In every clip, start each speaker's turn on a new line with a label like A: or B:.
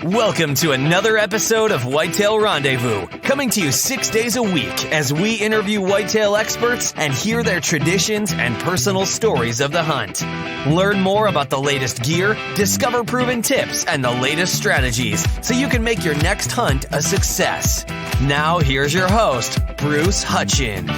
A: Welcome to another episode of Whitetail Rendezvous, coming to you 6 days a week as we interview whitetail experts and hear their traditions and personal stories of the hunt. Learn more about the latest gear, discover proven tips, and the latest strategies so you can make your next hunt a success. Now, here's your host, Bruce Hutchin.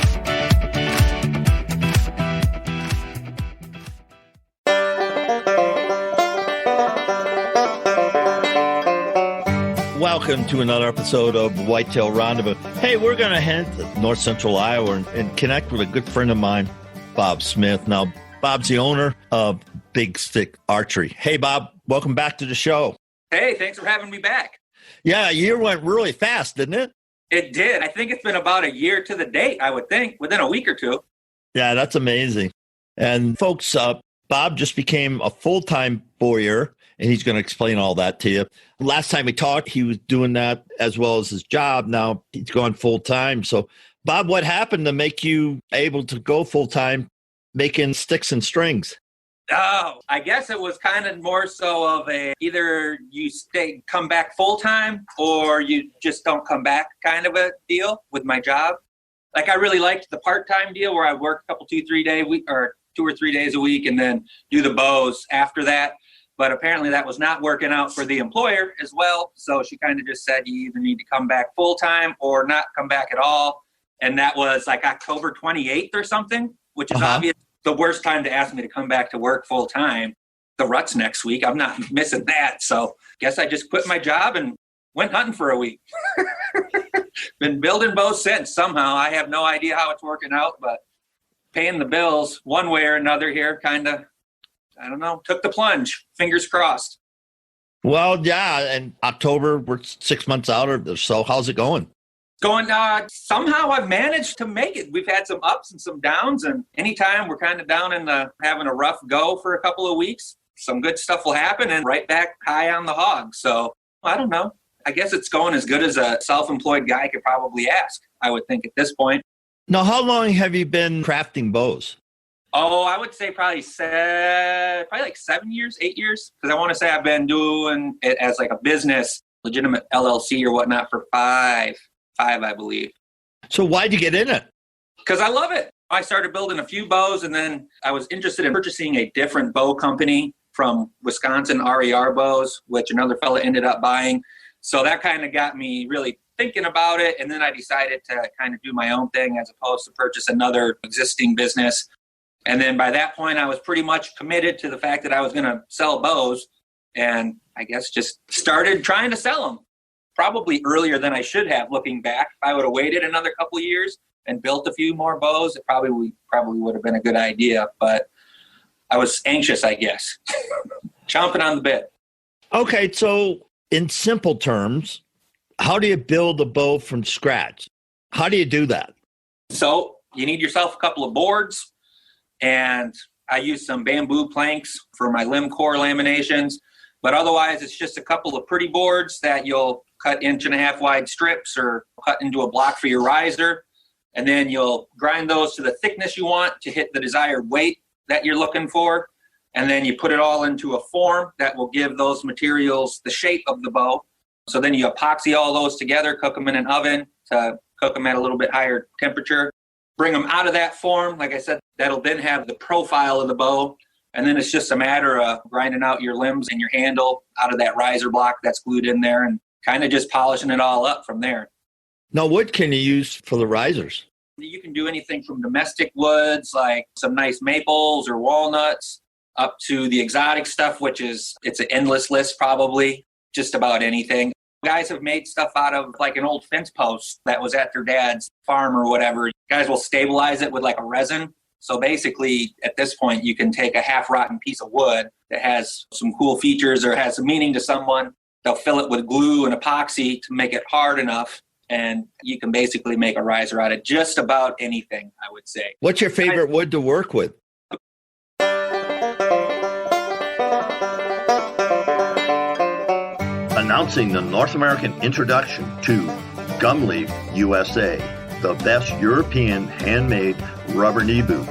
B: Welcome to another episode of Whitetail Rendezvous. Hey, we're going to head to north central Iowa and connect with a good friend of mine, Bob Smith. Now, Bob's the owner of Big Stick Archery. Hey, Bob, welcome back to the show.
C: Hey, thanks for having me back.
B: Yeah, a year went really fast, didn't it?
C: It did. I think it's been about a year to the date, I would think, within a week or two.
B: Yeah, that's amazing. And folks, Bob just became a full-time bowyer, and he's going to explain all that to you. Last time we talked, he was doing that as well as his job. Now he's gone full-time. So, Bob, what happened to make you able to go full-time making sticks and strings?
C: Oh, I guess it was kind of more so of either you come back full-time or you just don't come back kind of a deal with my job. Like, I really liked the part-time deal where I work a couple, 2 or 3 days a week and then do the bows after that. But apparently that was not working out for the employer as well. So she kind of just said, you either need to come back full-time or not come back at all. And that was like October 28th or something, which is obviously the worst time to ask me to come back to work full-time. The rut's next week. I'm not missing that. So guess I just quit my job and went hunting for a week. Been building bows since somehow. I have no idea how it's working out, but paying the bills one way or another here kind of, I don't know, took the plunge. Fingers crossed.
B: Well, yeah, and October, we're 6 months out of this, so how's it going?
C: Somehow I've managed to make it. We've had some ups and some downs, and anytime we're kind of down in having a rough go for a couple of weeks, some good stuff will happen and right back high on the hog. So, I don't know. I guess it's going as good as a self-employed guy could probably ask, I would think at this point.
B: Now, how long have you been crafting bows?
C: Oh, I would say probably like 7 years, 8 years. Because I want to say I've been doing it as like a business, legitimate LLC or whatnot for five, I believe.
B: So why'd you get in it?
C: Because I love it. I started building a few bows, and then I was interested in purchasing a different bow company from Wisconsin, RER Bows, which another fella ended up buying. So that kind of got me really thinking about it. And then I decided to kind of do my own thing as opposed to purchase another existing business. And then by that point, I was pretty much committed to the fact that I was going to sell bows, and I guess just started trying to sell them. Probably earlier than I should have, looking back. If I would have waited another couple of years and built a few more bows, it probably would have been a good idea. But I was anxious, I guess. Chomping on the bit.
B: Okay, so in simple terms, how do you build a bow from scratch? How do you do that?
C: So you need yourself a couple of boards. And I use some bamboo planks for my limb core laminations. But otherwise, it's just a couple of pretty boards that you'll cut 1.5 inch wide strips or cut into a block for your riser. And then you'll grind those to the thickness you want to hit the desired weight that you're looking for. And then you put it all into a form that will give those materials the shape of the bow. So then you epoxy all those together, cook them in an oven to cook them at a little bit higher temperature. Bring them out of that form. Like I said, that'll then have the profile of the bow. And then it's just a matter of grinding out your limbs and your handle out of that riser block that's glued in there and kind of just polishing it all up from there.
B: Now, what can you use for the risers?
C: You can do anything from domestic woods, like some nice maples or walnuts, up to the exotic stuff, it's an endless list probably, just about anything. Guys have made stuff out of like an old fence post that was at their dad's farm or whatever. Guys will stabilize it with like a resin. So basically, at this point, you can take a half-rotten piece of wood that has some cool features or has some meaning to someone. They'll fill it with glue and epoxy to make it hard enough. And you can basically make a riser out of just about anything, I would say.
B: What's your favorite wood to work with? Announcing the North American introduction to Gumleaf USA, the best European handmade rubber knee boots.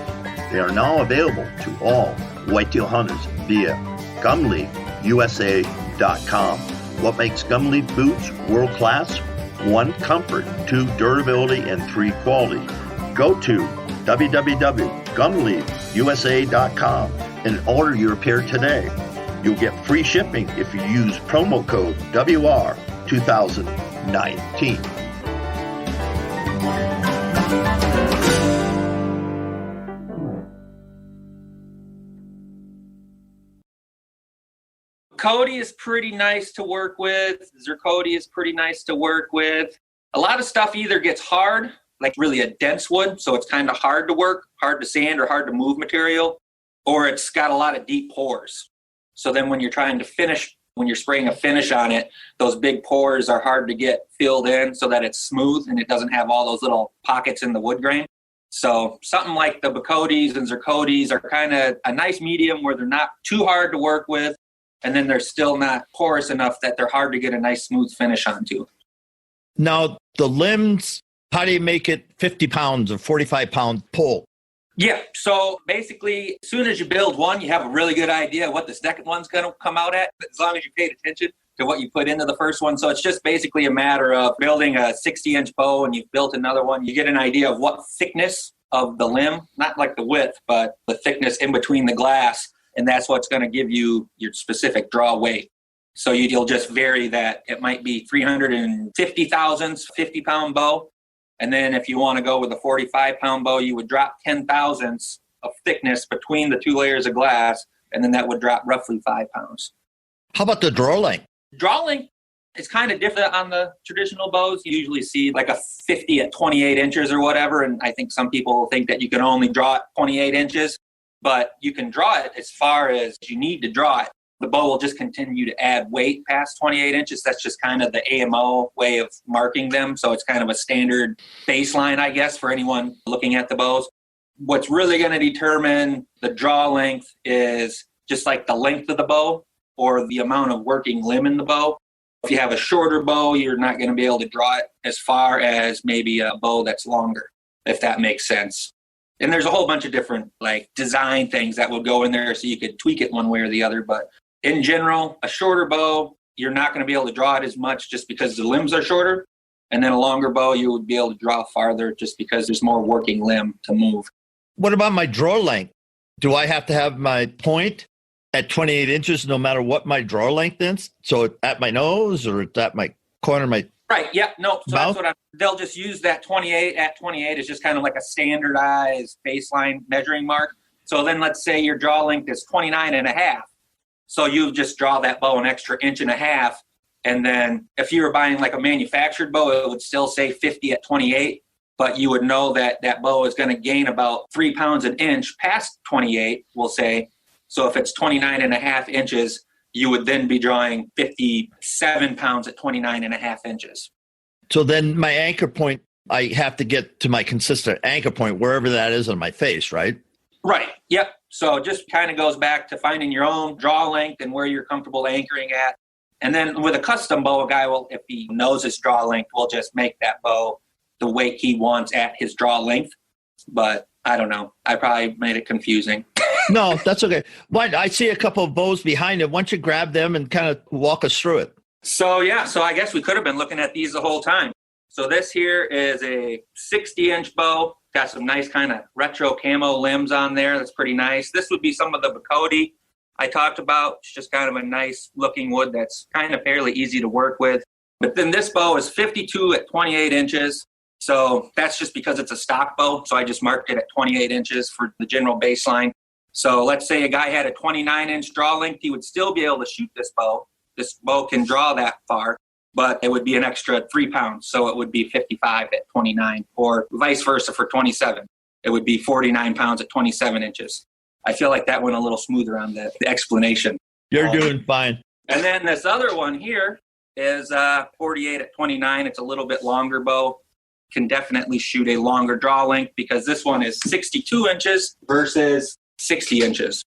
B: They are now available to all whitetail hunters via gumleafusa.com.
D: What makes gum leaf boots world class? 1, comfort, 2, durability, and 3, quality. Go to www.gumleafusa.com and order your pair today. You'll get free shipping if you use promo code WR2019.
C: Cody is pretty nice to work with. Zircody is pretty nice to work with. A lot of stuff either gets hard, like really a dense wood, so it's kind of hard to work, hard to sand or hard to move material, or it's got a lot of deep pores. So then when you're trying to finish, when you're spraying a finish on it, those big pores are hard to get filled in so that it's smooth and it doesn't have all those little pockets in the wood grain. So something like the Bacodis and Zircodis are kind of a nice medium where they're not too hard to work with, and then they're still not porous enough that they're hard to get a nice smooth finish onto.
B: Now, the limbs, how do you make it 50 pounds or 45-pound pull?
C: Yeah, so basically, as soon as you build one, you have a really good idea what the second one's going to come out at, as long as you paid attention to what you put into the first one. So it's just basically a matter of building a 60-inch bow and you've built another one. You get an idea of what thickness of the limb, not like the width, but the thickness in between the glass, and that's what's going to give you your specific draw weight. So you'll just vary that. It might be 350 thousandths, 50-pound bow. And then if you want to go with a 45-pound bow, you would drop 10 thousandths of thickness between the two layers of glass, and then that would drop roughly 5 pounds.
B: How about the draw length?
C: Draw length is kind of different on the traditional bows. You usually see like a 50 at 28 inches or whatever, and I think some people think that you can only draw it 28 inches, but you can draw it as far as you need to draw it. The bow will just continue to add weight past 28 inches. That's just kind of the AMO way of marking them. So it's kind of a standard baseline, I guess, for anyone looking at the bows. What's really going to determine the draw length is just like the length of the bow or the amount of working limb in the bow. If you have a shorter bow, you're not going to be able to draw it as far as maybe a bow that's longer, if that makes sense. And there's a whole bunch of different like design things that would go in there so you could tweak it one way or the other. But in general, a shorter bow, you're not going to be able to draw it as much just because the limbs are shorter. And then a longer bow, you would be able to draw farther just because there's more working limb to move.
B: What about my draw length? Do I have to have my point at 28 inches no matter what my draw length is? So it's at my nose or it's at my corner of my
C: Right, yeah, no. So
B: mouth?
C: that's what they'll just use that 28 at 28 is just kind of like a standardized baseline measuring mark. So then let's say your draw length is 29 and a half. So you just draw that bow an extra inch and a half. And then if you were buying like a manufactured bow, it would still say 50 at 28. But you would know that that bow is going to gain about 3 pounds an inch past 28, we'll say. So if it's 29 and a half inches, you would then be drawing 57 pounds at 29 and a half inches.
B: So then my anchor point, I have to get to my consistent anchor point, wherever that is on my face, right?
C: Right. Yep. So it just kind of goes back to finding your own draw length and where you're comfortable anchoring at. And then with a custom bow, a guy will, if he knows his draw length, will just make that bow the weight he wants at his draw length. But I don't know. I probably made it confusing.
B: No, that's okay. Well, I see a couple of bows behind it. Why don't you grab them and kind of walk us through it?
C: So I guess we could have been looking at these the whole time. So this here is a 60-inch bow. Got some nice kind of retro camo limbs on there. That's pretty nice. This would be some of the Bacodi I talked about. It's just kind of a nice looking wood that's kind of fairly easy to work with. But then this bow is 52 at 28 inches. So that's just because it's a stock bow. So I just marked it at 28 inches for the general baseline. So let's say a guy had a 29-inch draw length. He would still be able to shoot this bow. This bow can draw that far, but it would be an extra 3 pounds. So it would be 55 at 29, or vice versa for 27. It would be 49 pounds at 27 inches. I feel like that went a little smoother on the explanation.
B: You're doing fine.
C: And then this other one here is 48 at 29. It's a little bit longer bow. Can definitely shoot a longer draw length because this one is 62 inches versus 60 inches.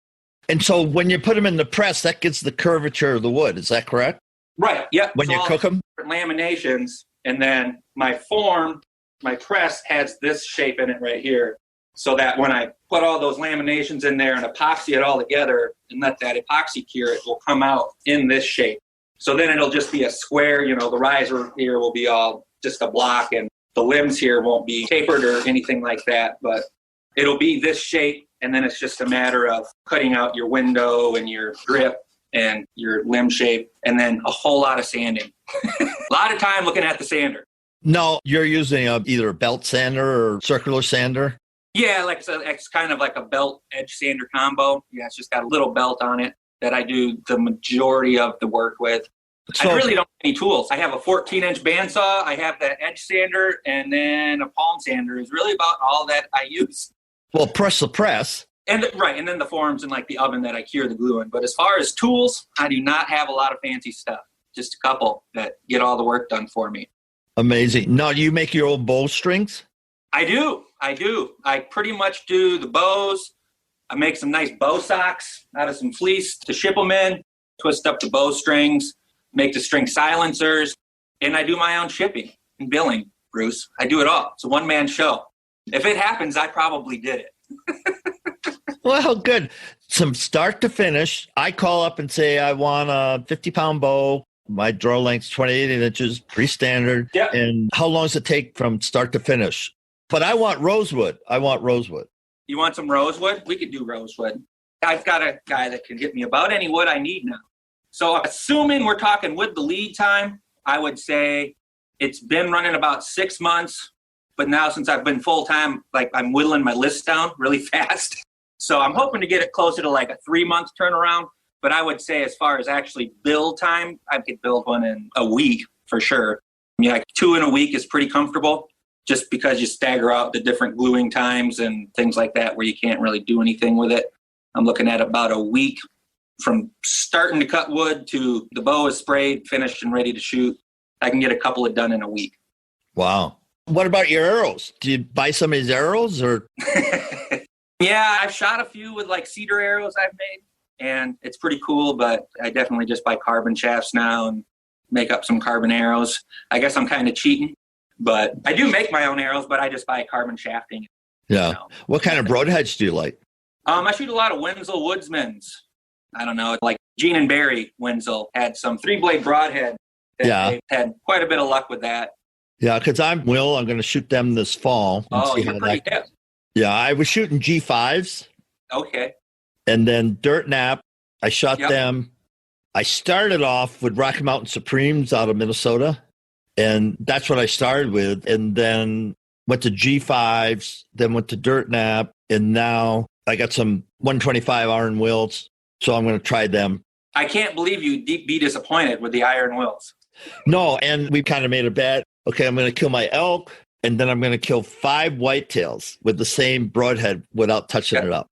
B: And so when you put them in the press, that gets the curvature of the wood. Is that correct?
C: Right. Yep.
B: When you cook them?
C: Laminations. And then my form, my press has this shape in it right here. So that when I put all those laminations in there and epoxy it all together and let that epoxy cure, it will come out in this shape. So then it'll just be a square, the riser here will be all just a block, and the limbs here won't be tapered or anything like that, but it'll be this shape. And then it's just a matter of cutting out your window and your grip and your limb shape, and then a whole lot of sanding. A lot of time looking at the sander.
B: No, you're using either a belt sander or circular sander?
C: Yeah, it's kind of like a belt edge sander combo. Yeah, it's just got a little belt on it that I do the majority of the work with.
B: So,
C: I really don't have any tools. I have a 14-inch bandsaw, I have that edge sander, and then a palm sander is really about all that I use.
B: Well, press the press.
C: And then the forms and the oven that I cure the glue in. But as far as tools, I do not have a lot of fancy stuff. Just a couple that get all the work done for me.
B: Amazing. Now, do you make your own bowstrings?
C: I do. I pretty much do the bows. I make some nice bow socks out of some fleece to ship them in, twist up the bowstrings, make the string silencers, and I do my own shipping and billing, Bruce. I do it all. It's a one-man show. If it happens, I probably did it.
B: Well, good. From start to finish, I call up and say, I want a 50-pound bow. My draw length's 28 inches, pretty standard.
C: Yeah.
B: And how long does it take from start to finish? But I want rosewood.
C: You want some rosewood? We could do rosewood. I've got a guy that can get me about any wood I need now. So assuming we're talking with the lead time, I would say it's been running about 6 months. But now since I've been full-time, I'm whittling my list down really fast. So I'm hoping to get it closer to a 3-month turnaround. But I would say as far as actually build time, I could build one in a week for sure. I mean, 2 in a week is pretty comfortable just because you stagger out the different gluing times and things like that where you can't really do anything with it. I'm looking at about a week from starting to cut wood to the bow is sprayed, finished, and ready to shoot. I can get a couple done in a week.
B: Wow. What about your arrows? Do you buy some of these arrows or?
C: Yeah, I've shot a few with cedar arrows I've made, and it's pretty cool, but I definitely just buy carbon shafts now and make up some carbon arrows. I guess I'm kind of cheating, but I do make my own arrows, but I just buy carbon shafting.
B: Yeah. What kind of broadheads do you like?
C: I shoot a lot of Wenzel Woodsman's. I don't know, Gene and Barry Wenzel had some 3-blade broadhead. They've had quite a bit of luck with that.
B: Yeah, because I'm going to shoot them this fall.
C: Oh, you're pretty hip.
B: Yeah, I was shooting G5s.
C: Okay.
B: And then Dirt Nap, I shot them. I started off with Rocky Mountain Supremes out of Minnesota. And that's what I started with. And then went to G5s, then went to Dirt Nap. And now I got some 125 iron wills. So I'm going to try them.
C: I can't believe you'd be disappointed with the iron wills.
B: No, and we kind of made a bet. Okay, I'm going to kill my elk, and then I'm going to kill 5 whitetails with the same broadhead without touching it up.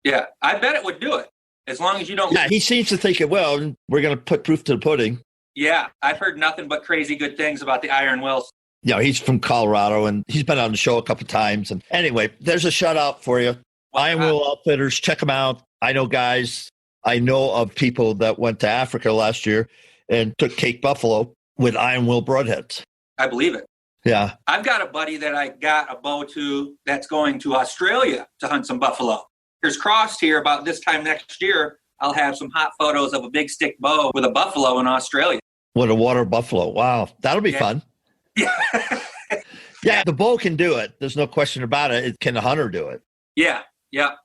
C: Yeah, I bet it would do it, as long as you don't...
B: Yeah, he seems to think it will. We're going to put proof to the pudding.
C: Yeah, I've heard nothing but crazy good things about the iron wills.
B: Yeah, he's from Colorado, and he's been on the show a couple of times. And anyway, there's a shout-out for you. Iron Will Outfitters, check them out. I know guys. I know of people that went to Africa last year and took Cape Buffalo with iron will broadheads.
C: I believe it.
B: Yeah.
C: I've got a buddy that I got a bow to that's going to Australia to hunt some buffalo. Here's crossed here about this time next year. I'll have some hot photos of a big stick bow with a buffalo in Australia.
B: With a water buffalo. Wow. That'll be fun.
C: Yeah.
B: Yeah, the bow can do it. There's no question about it. Can the hunter do it?
C: Yeah,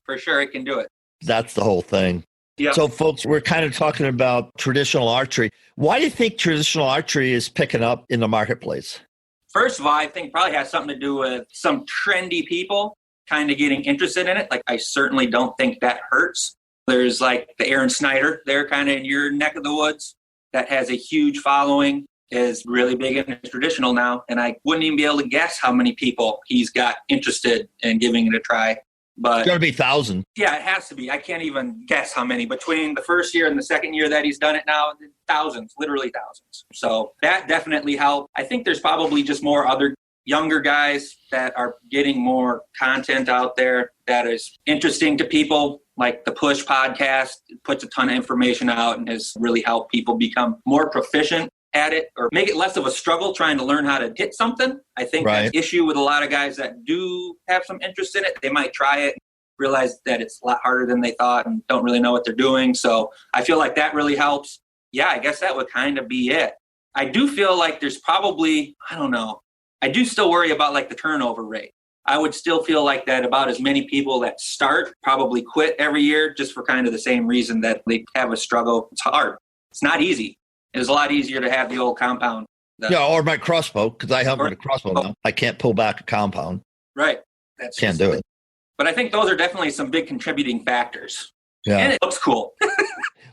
C: for sure it can do it.
B: That's the whole thing.
C: Yeah.
B: So, folks, we're kind of talking about traditional archery. Why do you think traditional archery is picking up in the marketplace?
C: First of all, I think probably has something to do with some trendy people kind of getting interested in it. I certainly don't think that hurts. There's the Aaron Snyder there kind of in your neck of the woods that has a huge following, is really big in traditional now. And I wouldn't even be able to guess how many people he's got interested in giving it a try. But
B: it's got to be 1,000.
C: Yeah, it has to be. I can't even guess how many. Between the first year and the second year that he's done it now, thousands, literally thousands. So that definitely helped. I think there's probably just more other younger guys that are getting more content out there that is interesting to people. Like the Push podcast puts a ton of information out and has really helped people become more proficient at it or make it less of a struggle trying to learn how to hit something. I think that's the issue with a lot of guys that do have some interest in it. They might try it, realize that it's a lot harder than they thought and don't really know what they're doing. So I feel like that really helps. yeah, I guess that would kind of be it. I do feel like there's probably, I don't know, I do still worry about like the turnover rate. I would still feel like that about as many people that start probably quit every year just for kind of the same reason that they have a struggle. It's hard. It's not easy. It's a lot easier to have the old compound.
B: Or my crossbow, because I hunt with a crossbow now. I can't pull back a compound.
C: Right.
B: Can't do it.
C: But I think those are definitely some big contributing factors.
B: Yeah.
C: And it looks cool.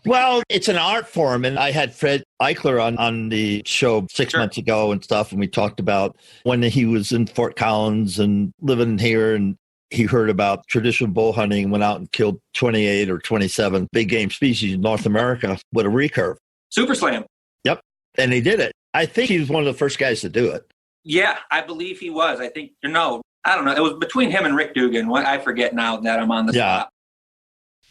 B: Well, it's an art form. And I had Fred Eichler on the show 6 months ago and stuff. And we talked about when he was in Fort Collins and living here. And he heard about traditional bow hunting, went out and killed 28 or 27 big game species in North America with a recurve.
C: Super slam.
B: Yep. And he did it. I think he was one of the first guys to do it.
C: Yeah, I believe he was. I think, I don't know. It was between him and Rick Dugan. I forget now that I'm on the spot.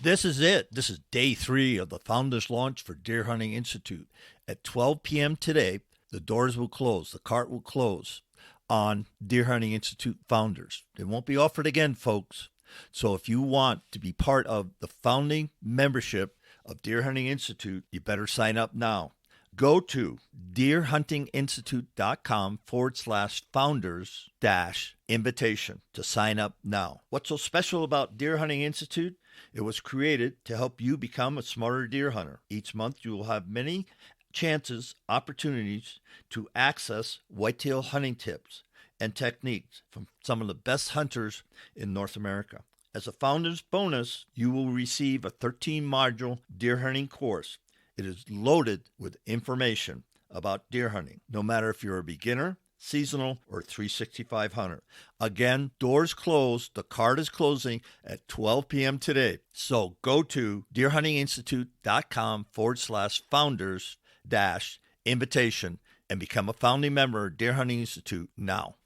E: This is it. This is day 3 of the Founders Launch for Deer Hunting Institute. At 12 p.m. today, the doors will close. The cart will close on Deer Hunting Institute Founders. It won't be offered again, folks. So if you want to be part of the founding membership of Deer Hunting Institute, you better sign up now. Go to deerhuntinginstitute.com/founders-invitation to sign up now. What's so special about Deer Hunting Institute? It was created to help you become a smarter deer hunter. Each month you will have many opportunities to access whitetail hunting tips and techniques from some of the best hunters in North America. As a founder's bonus, you will receive a 13-module deer hunting course. It is loaded with information about deer hunting, no matter if you're a beginner, seasonal, or 365 hunter. Again, doors closed. The cart is closing at 12 p.m. today. So go to deerhuntinginstitute.com/founders-invitation and become a founding member of Deer Hunting Institute now.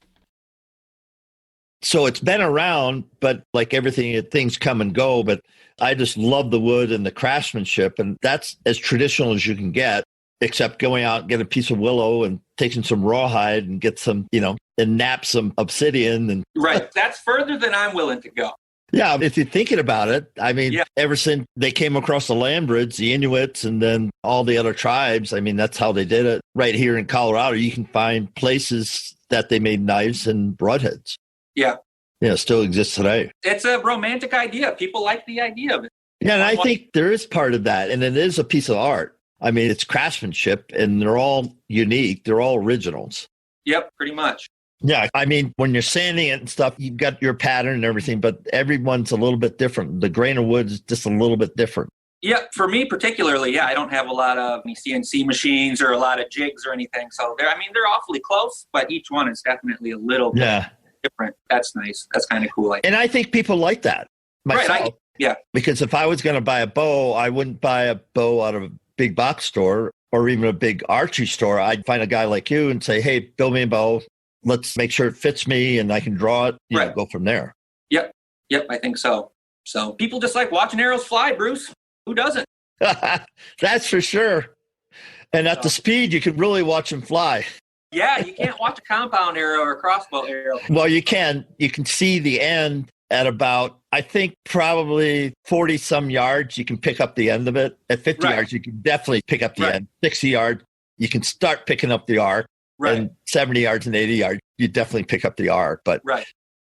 B: So it's been around, but like everything, things come and go. But I just love the wood and the craftsmanship. And that's as traditional as you can get, except going out and get a piece of willow and taking some rawhide and get some, and nap some obsidian. And
C: right. That's further than I'm willing to go.
B: Yeah. If you're thinking about it, ever since they came across the land bridge, the Inuits and then all the other tribes, that's how they did it. Right here in Colorado, you can find places that they made knives and broadheads.
C: Yeah.
B: It still exists today.
C: It's a romantic idea. People like the idea of it.
B: Yeah, and I think there is part of that. And it is a piece of art. It's craftsmanship, and they're all unique. They're all originals.
C: Yep, pretty much.
B: Yeah, when you're sanding it and stuff, you've got your pattern and everything, but everyone's a little bit different. The grain of wood is just a little bit different.
C: Yeah, for me particularly, I don't have a lot of CNC machines or a lot of jigs or anything. So they're awfully close, but each one is definitely a little bit different. That's nice. That's kind of cool.
B: And I think people like that myself.
C: Right.
B: Because if I was going to buy a bow, I wouldn't buy a bow out of a big box store or even a big archery store. I'd find a guy like you and say, hey, build me a bow. Let's make sure it fits me and I can draw it. Go from there.
C: Yep, I think so. So people just like watching arrows fly, Bruce. Who doesn't?
B: That's for sure. And at the speed, you can really watch them fly.
C: Yeah, you can't watch a compound arrow or a crossbow arrow.
B: Well, you can. You can see the end at about, I think, probably 40 some yards. You can pick up the end of it. At 50 yards, you can definitely pick up the end. 60 yards, you can start picking up the arc.
C: Right.
B: And 70 yards and 80 yards, you definitely pick up the arc. But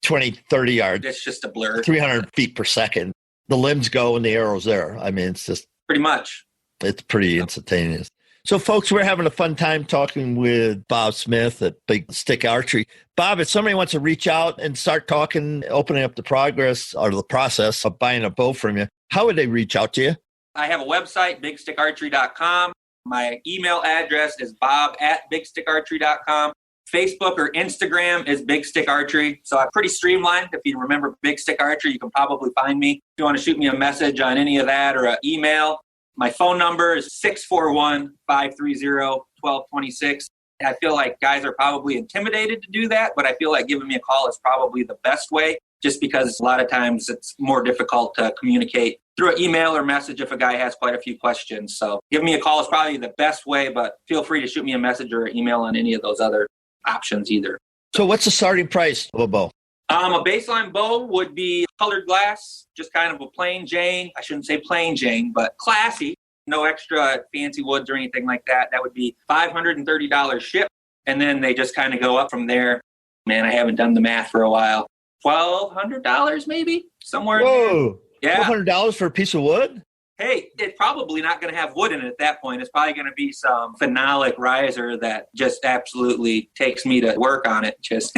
B: 20, 30 yards,
C: it's just a blur.
B: 300 feet per second. The limbs go and the arrow's there. It's just
C: pretty much.
B: It's pretty instantaneous. So, folks, we're having a fun time talking with Bob Smith at Big Stick Archery. Bob, if somebody wants to reach out and start talking, opening up the process of buying a bow from you, how would they reach out to you?
C: I have a website, bigstickarchery.com. My email address is bob@bigstickarchery.com. Facebook or Instagram is Big Stick Archery. So I'm pretty streamlined. If you remember Big Stick Archery, you can probably find me. If you want to shoot me a message on any of that or an email, my phone number is 641-530-1226. I feel like guys are probably intimidated to do that, but I feel like giving me a call is probably the best way, just because a lot of times it's more difficult to communicate through an email or message if a guy has quite a few questions. So giving me a call is probably the best way, but feel free to shoot me a message or email on any of those other options either.
B: So what's the starting price of a bow?
C: A baseline bow would be colored glass, just kind of a plain Jane. I shouldn't say plain Jane, but classy. no extra fancy woods or anything like that. That would be $530 ship. And then they just kind of go up from there. Man, I haven't done the math for a while. $1,200 maybe, somewhere.
B: Whoa.
C: Yeah.
B: $1,200 for a piece of wood?
C: Hey, it's probably not going to have wood in it at that point. It's probably going to be some phenolic riser that just absolutely takes me to work on it. Just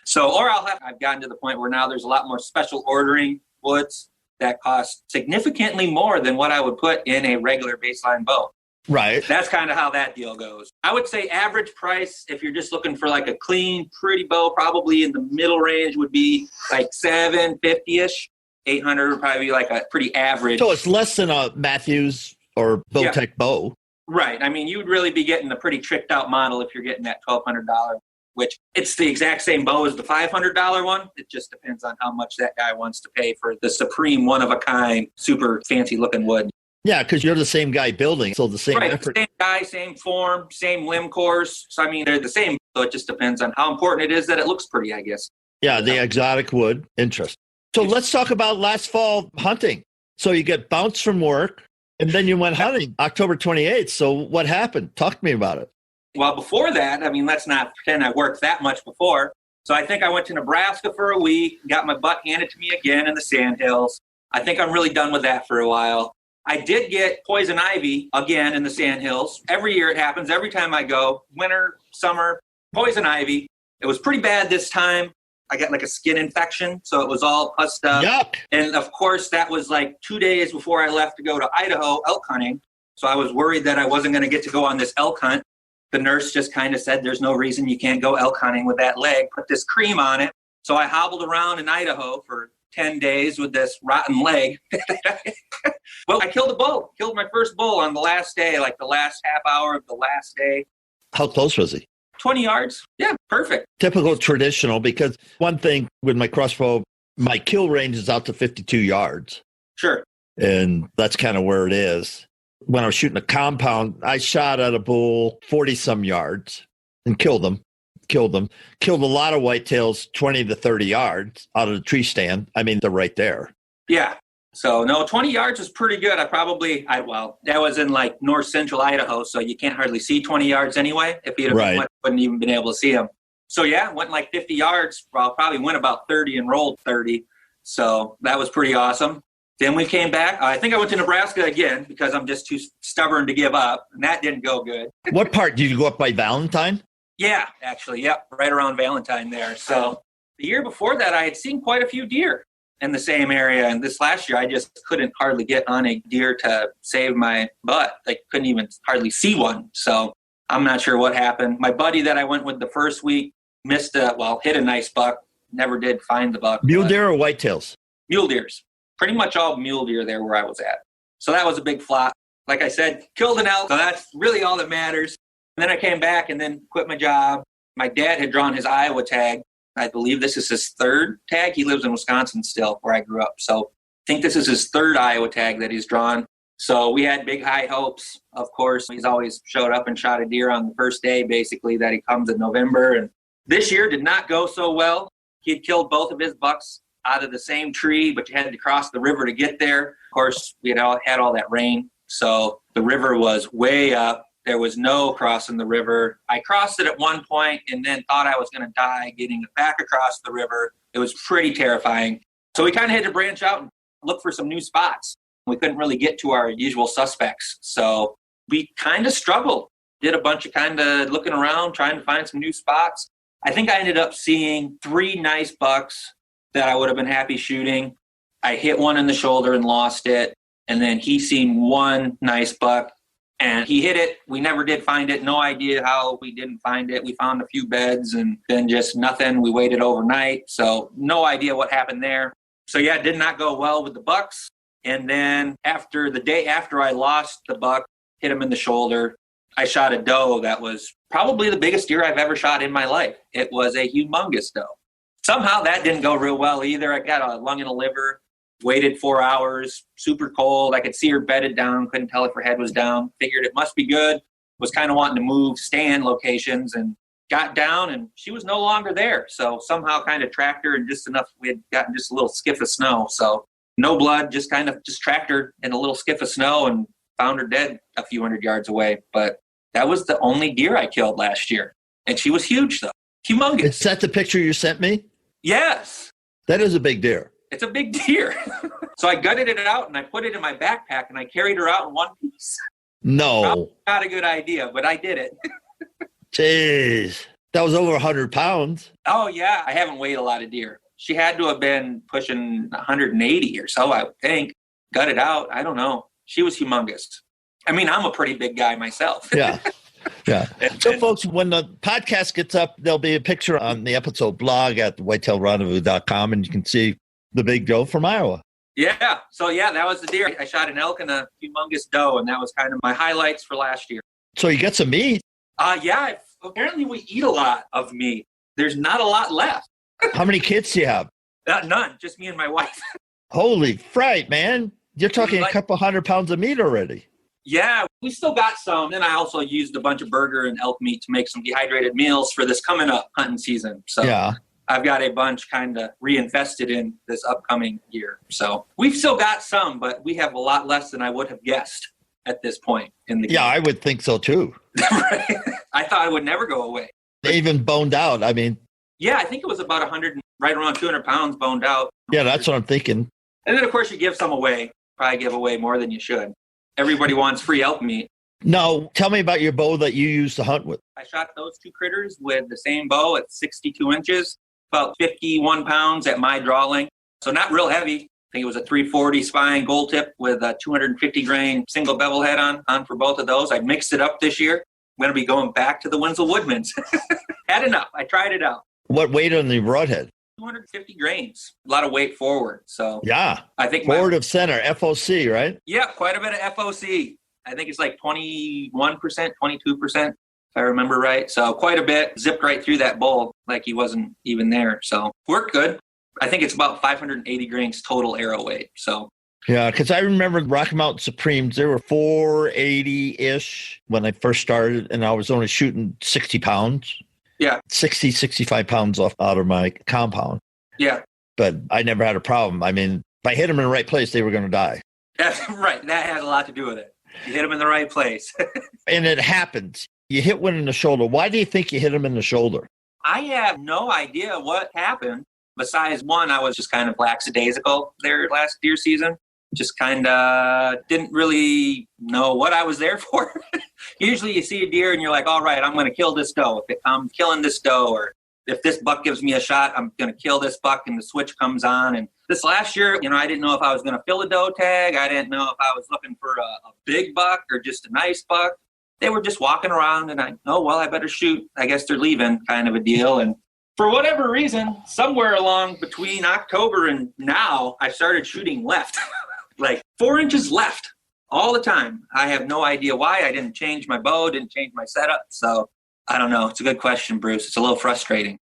C: so, or I've gotten to the point where now there's a lot more special ordering woods that cost significantly more than what I would put in a regular baseline bow.
B: Right.
C: That's kind of how that deal goes. I would say average price, if you're just looking for like a clean, pretty bow, probably in the middle range would be like $750-ish. 800 would probably be like a pretty average.
B: So it's less than a Matthews or Bowtech bow.
C: Right. I mean, you would really be getting a pretty tricked out model if you're getting that $1,200, which it's the exact same bow as the $500 one. It just depends on how much that guy wants to pay for the supreme one-of-a-kind, super fancy-looking wood.
B: Yeah, because you're the same guy building, so the same effort.
C: Same guy, same form, same limb course. So, I mean, they're the same. So it just depends on how important it is that it looks pretty, I guess.
B: Yeah, the exotic wood interest. So let's talk about last fall hunting. So you get bounced from work, and then you went hunting October 28th. So what happened? Talk to me about it.
C: Well, before that, I mean, let's not pretend I worked that much before. So I think I went to Nebraska for a week, got my butt handed to me again in the Sandhills. I think I'm really done with that for a while. I did get poison ivy again in the Sandhills. Every year it happens. Every time I go, winter, summer, poison ivy. It was pretty bad this time. I got like a skin infection, so it was all pussed up.
B: Yuck.
C: And of course, that was like 2 days before I left to go to Idaho elk hunting. So I was worried that I wasn't going to get to go on this elk hunt. The nurse just kind of said, there's no reason you can't go elk hunting with that leg. Put this cream on it. So I hobbled around in Idaho for 10 days with this rotten leg. Well, I killed a bull. Killed my first bull on the last day, like the last half hour of the last day.
B: How close was he?
C: 20 yards. Yeah, perfect.
B: Typical traditional, because one thing with my crossbow, my kill range is out to 52 yards.
C: Sure.
B: And that's kind of where it is. When I was shooting a compound, I shot at a bull 40-some yards and killed them. Killed a lot of whitetails 20 to 30 yards out of the tree stand. I mean, they're right there.
C: Yeah. So, no, 20 yards is pretty good. Well, that was in like north central Idaho, so you can't hardly see 20 yards anyway. If you'd have wouldn't even been able to see them. So, yeah, went like 50 yards. Well, probably went about 30 and rolled 30. So that was pretty awesome. Then we came back. I think I went to Nebraska again because I'm just too stubborn to give up, and that didn't go good.
B: What part? Did you go up by Valentine?
C: Yeah, actually, yep, right around Valentine there. So the year before that, I had seen quite a few deer in the same area. And this last year, I just couldn't hardly get on a deer to save my butt. I couldn't even hardly see one. So I'm not sure what happened. My buddy that I went with the first week hit a nice buck. Never did find the buck.
B: Mule deer or whitetails?
C: Mule deers. Pretty much all mule deer there where I was at. So that was a big flop. Like I said, killed an elk. So that's really all that matters. And then I came back and then quit my job. My dad had drawn his Iowa tag. I believe this is his third tag. He lives in Wisconsin still, where I grew up. So I think this is his third Iowa tag that he's drawn. So we had big high hopes, of course. He's always showed up and shot a deer on the first day, basically, that he comes in November. And this year did not go so well. He had killed both of his bucks out of the same tree, but you had to cross the river to get there. Of course, we had all that rain. So the river was way up. There was no crossing the river. I crossed it at one point and then thought I was going to die getting it back across the river. It was pretty terrifying. So we kind of had to branch out and look for some new spots. We couldn't really get to our usual suspects. So we kind of struggled. Did a bunch of kind of looking around, trying to find some new spots. I think I ended up seeing 3 nice bucks that I would have been happy shooting. I hit one in the shoulder and lost it. And then he seen 1 nice buck. And he hit it. We never did find it. No idea how we didn't find it. We found a few beds and then just nothing. We waited overnight. So no idea what happened there. So yeah, it did not go well with the bucks. And then the day after I lost the buck, hit him in the shoulder, I shot a doe that was probably the biggest deer I've ever shot in my life. It was a humongous doe. Somehow that didn't go real well either. I got a lung and a liver. Waited 4 hours, super cold. I could see her bedded down, couldn't tell if her head was down. Figured it must be good. Was kind of wanting to move stand locations and got down and she was no longer there. So somehow kind of tracked her and just enough, we had gotten just a little skiff of snow. So no blood, just tracked her in a little skiff of snow and found her dead a few hundred yards away. But that was the only deer I killed last year. And she was huge, though. Humongous.
B: Is that the picture you sent me?
C: Yes.
B: That is a big deer.
C: It's a big deer. So I gutted it out and I put it in my backpack and I carried her out in one piece.
B: No.
C: Probably not a good idea, but I did it.
B: Jeez. That was over 100 pounds.
C: Oh, yeah. I haven't weighed a lot of deer. She had to have been pushing 180 or so, I would think. Gutted out. I don't know. She was humongous. I mean, I'm a pretty big guy myself.
B: Yeah. Yeah. So, folks, when the podcast gets up, there'll be a picture on the episode blog at whitetailrendezvous.com, and you can see the big doe from Iowa.
C: Yeah. So, yeah, that was the deer. I shot an elk and a humongous doe, and that was kind of my highlights for last year.
B: So you get some meat.
C: Yeah. Apparently, we eat a lot of meat. There's not a lot left.
B: How many kids do you have?
C: None. Just me and my wife.
B: Holy fright, man. You're talking a couple 100 pounds of meat already.
C: Yeah, we still got some. And I also used a bunch of burger and elk meat to make some dehydrated meals for this coming up hunting season. So yeah. I've got a bunch kind of reinvested in this upcoming year. So we've still got some, but we have a lot less than I would have guessed at this point in the game.
B: Yeah, I would think so too.
C: Right? I thought it would never go away.
B: They even boned out. I mean,
C: yeah, I think it was about 100, right around 200 pounds boned out.
B: Yeah, that's what I'm thinking.
C: And then, of course, you give some away. Probably give away more than you should. Everybody wants free elk meat.
B: No, tell me about your bow that you used to hunt with.
C: I shot those two critters with the same bow at 62 inches, about 51 pounds at my draw length. So not real heavy. I think it was a 340 spine gold tip with a 250 grain single bevel head on for both of those. I mixed it up this year. I'm going to be going back to the Winslow Woodmans. Had enough. I tried it out.
B: What weight on the broadhead?
C: 250 grains. A lot of weight forward. So
B: yeah,
C: I think
B: forward of center, FOC, right?
C: Yeah, quite a bit of FOC. I think it's like 21%, 22%, if I remember right. So quite a bit. Zipped right through that bowl like he wasn't even there. So worked good. I think it's about 580 grains total arrow weight. So
B: yeah, because I remember Rocky Mountain Supremes, they were 480-ish when I first started, and I was only shooting 60 pounds.
C: Yeah.
B: 60, 65 pounds out of my compound.
C: Yeah.
B: But I never had a problem. I mean, if I hit them in the right place, they were going to die.
C: That's right. That has a lot to do with it. You hit them in the right place.
B: And it happens. You hit one in the shoulder. Why do you think you hit them in the shoulder?
C: I have no idea what happened. Besides one, I was just kind of lackadaisical there last deer season. Just kind of didn't really know what I was there for. Usually you see a deer and you're like, all right, I'm going to kill this doe. If I'm killing this doe, or if this buck gives me a shot, I'm going to kill this buck, and the switch comes on. And this last year, I didn't know if I was going to fill a doe tag. I didn't know if I was looking for a big buck or just a nice buck. They were just walking around and I better shoot. I guess they're leaving kind of a deal. And for whatever reason, somewhere along between October and now, I started shooting left. Like 4 inches left all the time. I have no idea why. I didn't change my bow, didn't change my setup. So I don't know. It's a good question, Bruce. It's a little frustrating.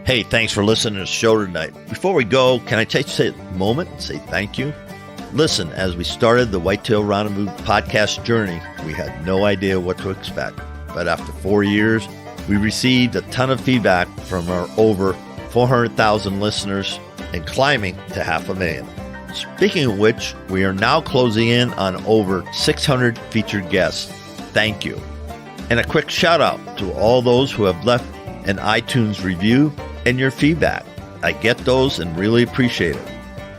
B: Hey, thanks for listening to the show tonight. Before we go, can I take a moment and say thank you? Listen, as we started the Whitetail Rendezvous podcast journey, we had no idea what to expect. But after 4 years, we received a ton of feedback from our over 400,000 listeners and climbing to 500,000. Speaking of which, we are now closing in on over 600 featured guests. Thank you. And a quick shout out to all those who have left an iTunes review and your feedback. I get those and really appreciate it.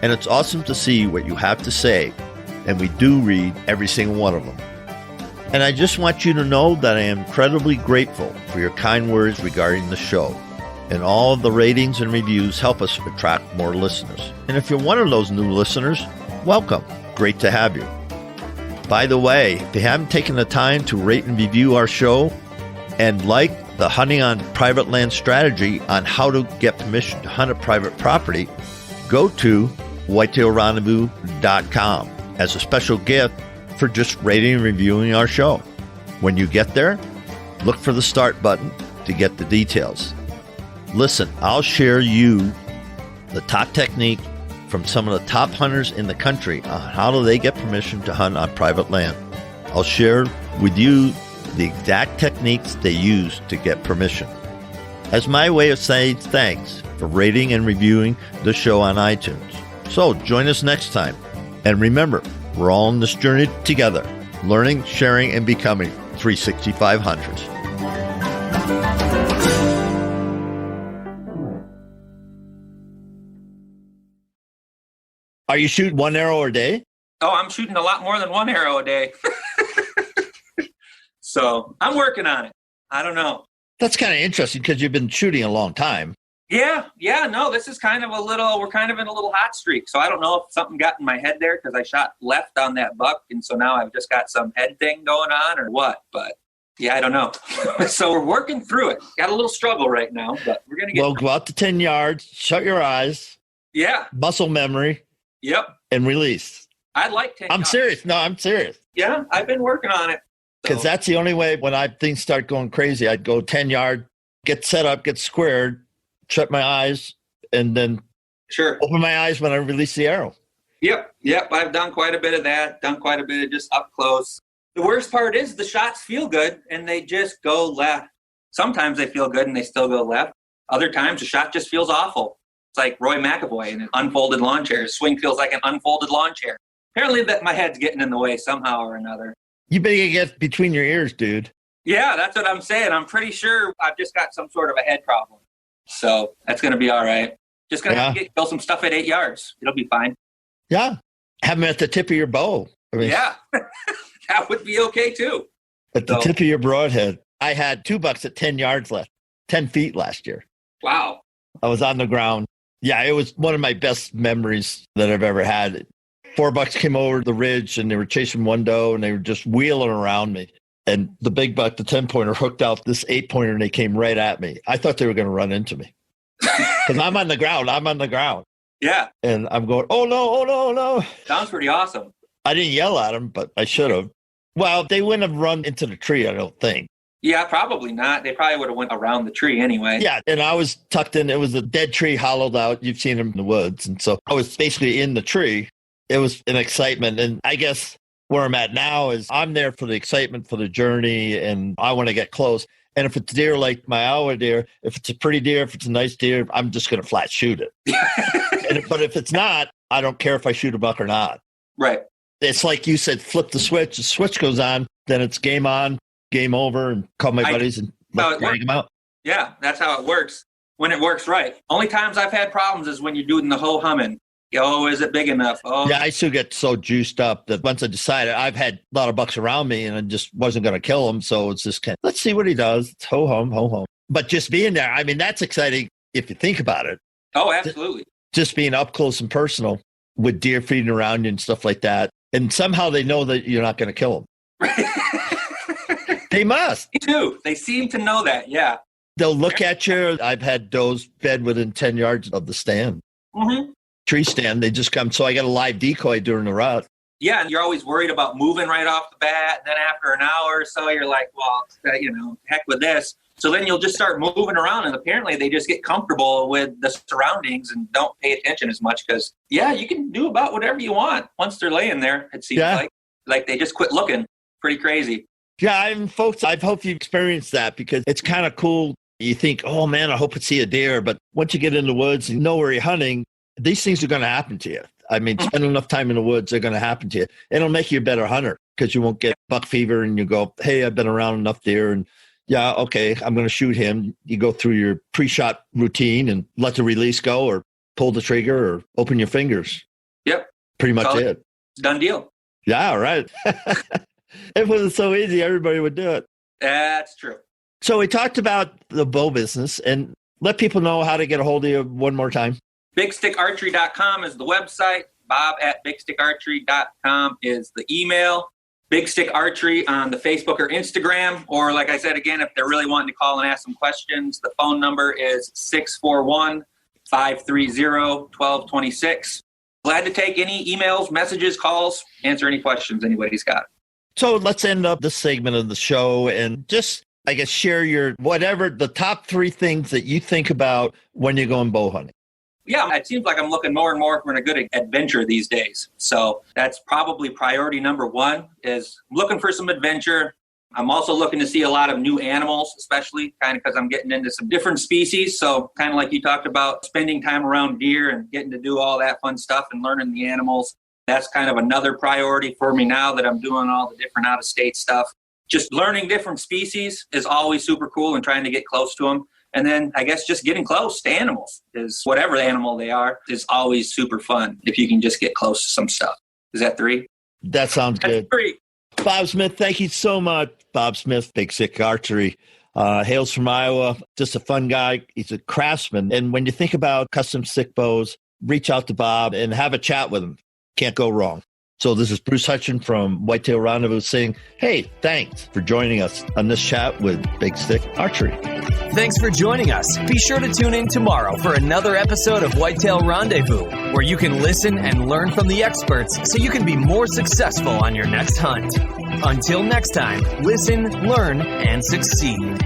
B: And it's awesome to see what you have to say, and we do read every single one of them. And I just want you to know that I am incredibly grateful for your kind words regarding the show. And all of the ratings and reviews help us attract more listeners. And if you're one of those new listeners, welcome. Great to have you. By the way, if you haven't taken the time to rate and review our show and like the Hunting on Private Land strategy on how to get permission to hunt a private property, go to whitetailrendezvous.com as a special gift for just rating and reviewing our show. When you get there, look for the start button to get the details. Listen, I'll share you the top technique from some of the top hunters in the country on how do they get permission to hunt on private land. I'll share with you the exact techniques they use to get permission. As my way of saying thanks
E: for rating and reviewing the show on iTunes. So join us next time. And remember, we're all on this journey together, learning, sharing, and becoming 365 hunters. Are you shooting one arrow a day?
C: Oh, I'm shooting a lot more than one arrow a day. So I'm working on it. I don't know.
E: That's kind of interesting because you've been shooting a long time.
C: Yeah. No, this is kind of we're kind of in a little hot streak. So I don't know if something got in my head there because I shot left on that buck. And so now I've just got some head thing going on or what. But yeah, I don't know. So we're working through it. Got a little struggle right now, but we're going to get
E: Well, go out to 10 yards, shut your eyes.
C: Yeah.
E: Muscle memory.
C: Yep.
E: And release.
C: I'd like 10
E: I'm
C: yards.
E: serious. No, I'm serious.
C: Yeah, I've been working on it.
E: Because that's the only way when things start going crazy. I'd go 10 yard, get set up, get squared, shut my eyes, and then open my eyes when I release the arrow.
C: Yep. I've done quite a bit of that. Done quite a bit of just up close. The worst part is the shots feel good and they just go left. Sometimes they feel good and they still go left. Other times the shot just feels awful. It's like Roy McAvoy in an unfolded lawn chair. His swing feels like an unfolded lawn chair. Apparently that my head's getting in the way somehow or another.
E: You better get between your ears, dude.
C: Yeah, that's what I'm saying. I'm pretty sure I've just got some sort of a head problem. So that's going to be all right. Just going to kill some stuff at 8 yards. It'll be fine.
E: Yeah. Have them at the tip of your bow.
C: Yeah. That would be okay too.
E: At the tip of your broadhead. I had 2 bucks at 10 yards left, 10 feet last year.
C: Wow.
E: I was on the ground. Yeah, it was one of my best memories that I've ever had. 4 bucks came over the ridge and they were chasing one doe and they were just wheeling around me. And the big buck, the 10-pointer, hooked out this 8-pointer and they came right at me. I thought they were going to run into me. Because I'm on the ground.
C: Yeah.
E: And I'm going, oh no.
C: Sounds pretty awesome.
E: I didn't yell at them, but I should have. Well, they wouldn't have run into the tree, I don't think.
C: Yeah, probably not. They probably would have went around the tree anyway.
E: Yeah, and I was tucked in. It was a dead tree hollowed out. You've seen them in the woods. And so I was basically in the tree. It was an excitement. And I guess where I'm at now is I'm there for the excitement, for the journey, and I want to get close. And if it's deer like my Iowa deer, if it's a pretty deer, if it's a nice deer, I'm just going to flat shoot it. But if it's not, I don't care if I shoot a buck or not.
C: Right.
E: It's like you said, flip the switch. The switch goes on, then it's game on, game over, and call my buddies and drag them out.
C: Yeah, that's how it works. When it works right. Only times I've had problems is when you're doing the whole humming. Oh, is it big enough? Oh,
E: yeah, I still get so juiced up that once I decided, I've had a lot of bucks around me and I just wasn't going to kill him. So it's just let's see what he does. It's ho hum. But just being there, I mean, that's exciting if you think about it.
C: Oh, absolutely.
E: Just being up close and personal with deer feeding around you and stuff like that. And somehow they know that you're not going to kill them. They must.
C: Me too. They seem to know that, yeah.
E: They'll look at you. I've had does fed within 10 yards of the stand.
C: Mm-hmm.
E: Tree stand, they just come. So I got a live decoy during the rut.
C: Yeah, and you're always worried about moving right off the bat. Then after an hour or so, you're like, well, heck with this. So then you'll just start moving around, and apparently they just get comfortable with the surroundings and don't pay attention as much because, yeah, you can do about whatever you want once they're laying there, it seems like they just quit looking. Pretty crazy.
E: Yeah, folks, I hope you experienced that because it's kind of cool. You think, oh, man, I hope I see a deer. But once you get in the woods and know where you're hunting, these things are going to happen to you. I mean, spend enough time in the woods, they're going to happen to you. It'll make you a better hunter because you won't get buck fever and you go, hey, I've been around enough deer and yeah, okay, I'm going to shoot him. You go through your pre-shot routine and let the release go or pull the trigger or open your fingers.
C: Yep.
E: Pretty much it.
C: Done deal.
E: Yeah, right. If it was so easy, everybody would do it.
C: That's true.
E: So we talked about the bow business and let people know how to get a hold of you one more time.
C: BigStickArchery.com is the website. Bob@BigStickArchery.com is the email. Big Stick Archery on the Facebook or Instagram. Or like I said, again, if they're really wanting to call and ask some questions, the phone number is 641-530-1226. Glad to take any emails, messages, calls, answer any questions anybody's got.
E: So let's end up this segment of the show and just, I guess, share your whatever, the top 3 things that you think about when you're going bow hunting.
C: Yeah, it seems like I'm looking more and more for a good adventure these days. So that's probably priority number 1 is looking for some adventure. I'm also looking to see a lot of new animals, especially kind of because I'm getting into some different species. So kind of like you talked about, spending time around deer and getting to do all that fun stuff and learning the animals. That's kind of another priority for me now that I'm doing all the different out-of-state stuff. Just learning different species is always super cool and trying to get close to them. And then I guess just getting close to animals is whatever animal they are is always super fun if you can just get close to some stuff. Is that 3?
B: That sounds good.
C: That's 3.
B: Bob Smith, thank you so much. Bob Smith, Big Stick Archery, hails from Iowa, just a fun guy. He's a craftsman. And when you think about custom stick bows, reach out to Bob and have a chat with him. Can't go wrong. So this is Bruce Hutchin from Whitetail Rendezvous saying, hey, thanks for joining us on this chat with Big Stick Archery.
A: Thanks for joining us. Be sure to tune in tomorrow for another episode of Whitetail Rendezvous, where you can listen and learn from the experts so you can be more successful on your next hunt. Until next time, listen, learn, and succeed.